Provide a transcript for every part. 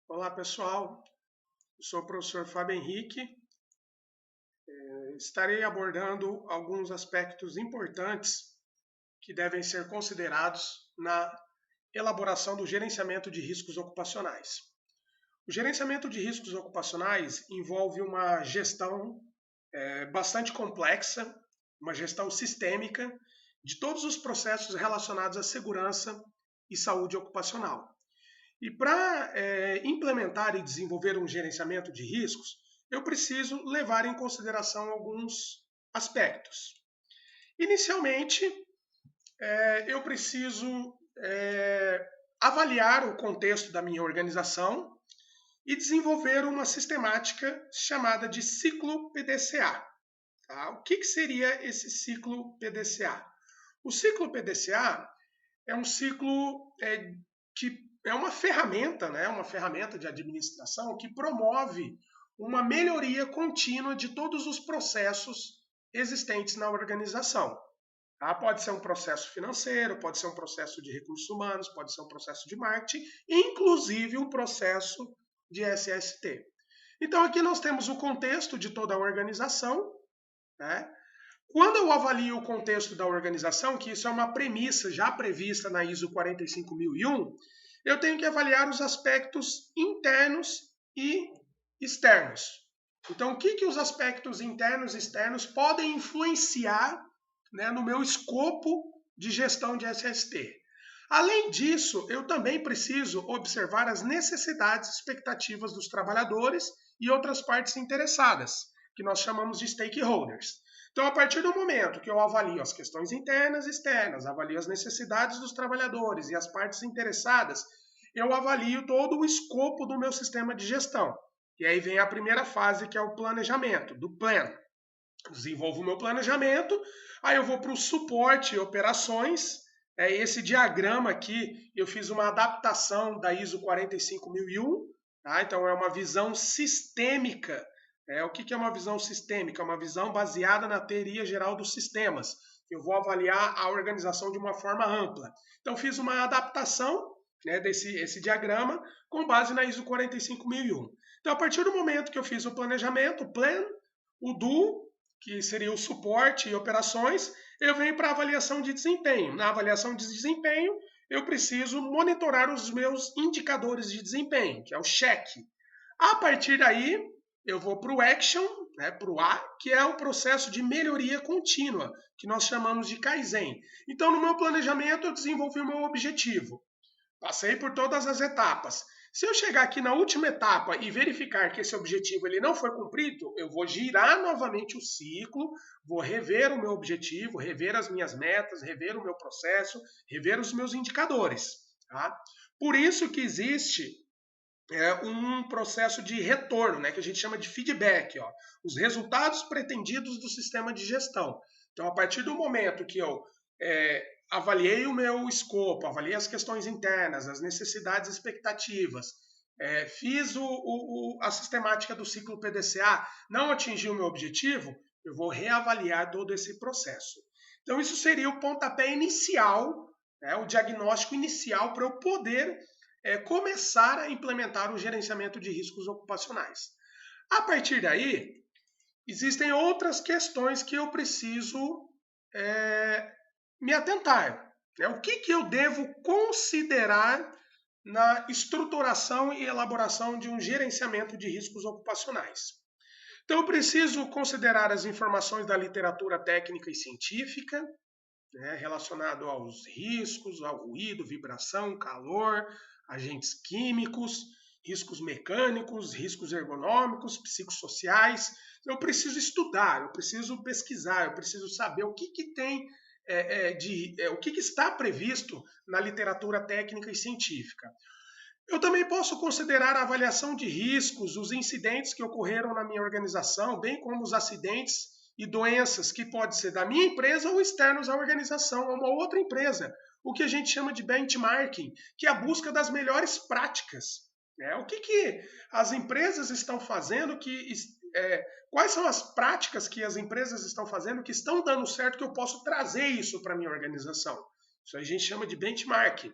Olá, pessoal. Eu sou o professor Fábio Henrique. Estarei abordando alguns aspectos importantes que devem ser considerados na elaboração do gerenciamento de riscos ocupacionais. O gerenciamento de riscos ocupacionais envolve uma gestão bastante complexa, uma gestão sistêmica de todos os processos relacionados à segurança e saúde ocupacional. E para implementar e desenvolver um gerenciamento de riscos, eu preciso levar em consideração alguns aspectos. Inicialmente, eu preciso avaliar o contexto da minha organização e desenvolver uma sistemática chamada de ciclo PDCA. Tá? O que seria esse ciclo PDCA? O ciclo PDCA é um ciclo que é uma ferramenta, né, uma ferramenta de administração que promove uma melhoria contínua de todos os processos existentes na organização. Tá? Pode ser um processo financeiro, pode ser um processo de recursos humanos, pode ser um processo de marketing, inclusive um processo de SST. Então aqui nós temos o contexto de toda a organização, né? Quando eu avalio o contexto da organização, que isso é uma premissa já prevista na ISO 45001, eu tenho que avaliar os aspectos internos e externos. Então, o que os aspectos internos e externos podem influenciar, né, no meu escopo de gestão de SST? Além disso, eu também preciso observar as necessidades e expectativas dos trabalhadores e outras partes interessadas, que nós chamamos de stakeholders. Então, a partir do momento que eu avalio as questões internas e externas, avalio as necessidades dos trabalhadores e as partes interessadas, eu avalio todo o escopo do meu sistema de gestão. E aí vem a primeira fase, que é o planejamento, do plan. Desenvolvo o meu planejamento, aí eu vou para o suporte e operações. Esse diagrama aqui, eu fiz uma adaptação da ISO 45001, tá? Então é uma visão sistêmica. O que é uma visão sistêmica? É uma visão baseada na teoria geral dos sistemas. Eu vou avaliar a organização de uma forma ampla. Então fiz uma adaptação, né, desse diagrama com base na ISO 45001. Então a partir do momento que eu fiz o planejamento, o plan, o do, que seria o suporte e operações, eu venho para a avaliação de desempenho. Na avaliação de desempenho, eu preciso monitorar os meus indicadores de desempenho, que é o cheque. A partir daí, eu vou para o action, né, para o A, que é o processo de melhoria contínua, que nós chamamos de Kaizen. Então, no meu planejamento, eu desenvolvi o meu objetivo. Passei por todas as etapas. Se eu chegar aqui na última etapa e verificar que esse objetivo ele não foi cumprido, eu vou girar novamente o ciclo, vou rever o meu objetivo, rever as minhas metas, rever o meu processo, rever os meus indicadores. Tá? Por isso que existe um processo de retorno, né, que a gente chama de feedback, ó, os resultados pretendidos do sistema de gestão. Então, a partir do momento que eu avaliei o meu escopo, avaliei as questões internas, as necessidades e expectativas, fiz a sistemática do ciclo PDCA, não atingi o meu objetivo, eu vou reavaliar todo esse processo. Então, isso seria o pontapé inicial, né, o diagnóstico inicial para eu poder começar a implementar o gerenciamento de riscos ocupacionais. A partir daí, existem outras questões que eu preciso me atentar. Né? O que eu devo considerar na estruturação e elaboração de um gerenciamento de riscos ocupacionais? Então, eu preciso considerar as informações da literatura técnica e científica, né, relacionado aos riscos, ao ruído, vibração, calor, agentes químicos, riscos mecânicos, riscos ergonômicos, psicossociais. Eu preciso estudar, eu preciso pesquisar, eu preciso saber o que tem o que está previsto na literatura técnica e científica. Eu também posso considerar a avaliação de riscos, os incidentes que ocorreram na minha organização, bem como os acidentes e doenças que pode ser da minha empresa ou externos à organização, a uma outra empresa, o que a gente chama de benchmarking, que é a busca das melhores práticas. Né? O que as empresas estão fazendo, quais são as práticas que as empresas estão fazendo que estão dando certo, que eu posso trazer isso para a minha organização. Isso aí a gente chama de benchmark.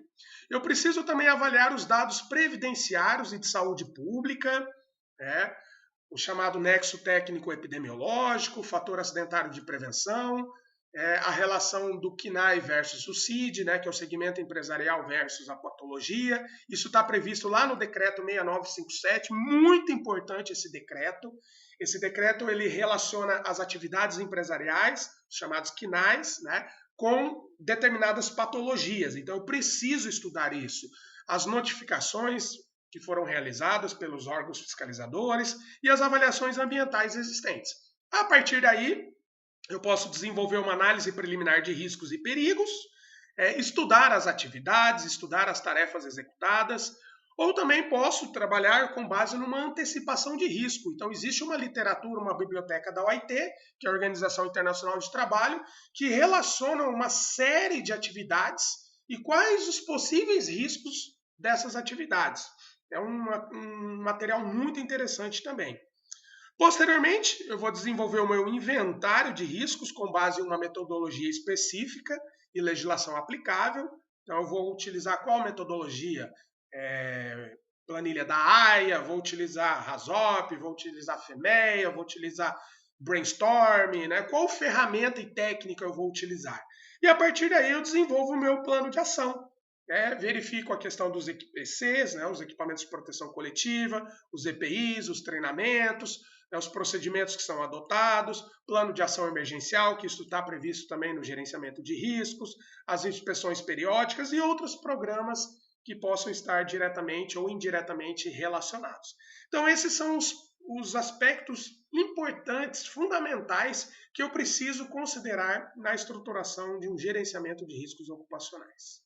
Eu preciso também avaliar os dados previdenciários e de saúde pública, né? O chamado nexo técnico epidemiológico, fator acidentário de prevenção, a relação do CNAE versus o CID, né, que é o segmento empresarial versus a patologia. Isso está previsto lá no decreto 6957, muito importante esse decreto. Esse decreto ele relaciona as atividades empresariais, os chamados CNAEs, né, com determinadas patologias. Então eu preciso estudar isso. As notificações que foram realizadas pelos órgãos fiscalizadores e as avaliações ambientais existentes. A partir daí, eu posso desenvolver uma análise preliminar de riscos e perigos, estudar as atividades, estudar as tarefas executadas, ou também posso trabalhar com base numa antecipação de risco. Então, existe uma literatura, uma biblioteca da OIT, que é a Organização Internacional de Trabalho, que relaciona uma série de atividades e quais os possíveis riscos dessas atividades. É um material muito interessante também. Posteriormente, eu vou desenvolver o meu inventário de riscos com base em uma metodologia específica e legislação aplicável. Então, eu vou utilizar qual metodologia? Planilha da AIA, vou utilizar RASOP, vou utilizar FEMEA, vou utilizar Brainstorm, né? Qual ferramenta e técnica eu vou utilizar? E a partir daí eu desenvolvo o meu plano de ação. Verifico a questão dos EPCs, né, os equipamentos de proteção coletiva, os EPIs, os treinamentos, os procedimentos que são adotados, plano de ação emergencial, que isso está previsto também no gerenciamento de riscos, as inspeções periódicas e outros programas que possam estar diretamente ou indiretamente relacionados. Então, esses são os aspectos importantes, fundamentais, que eu preciso considerar na estruturação de um gerenciamento de riscos ocupacionais.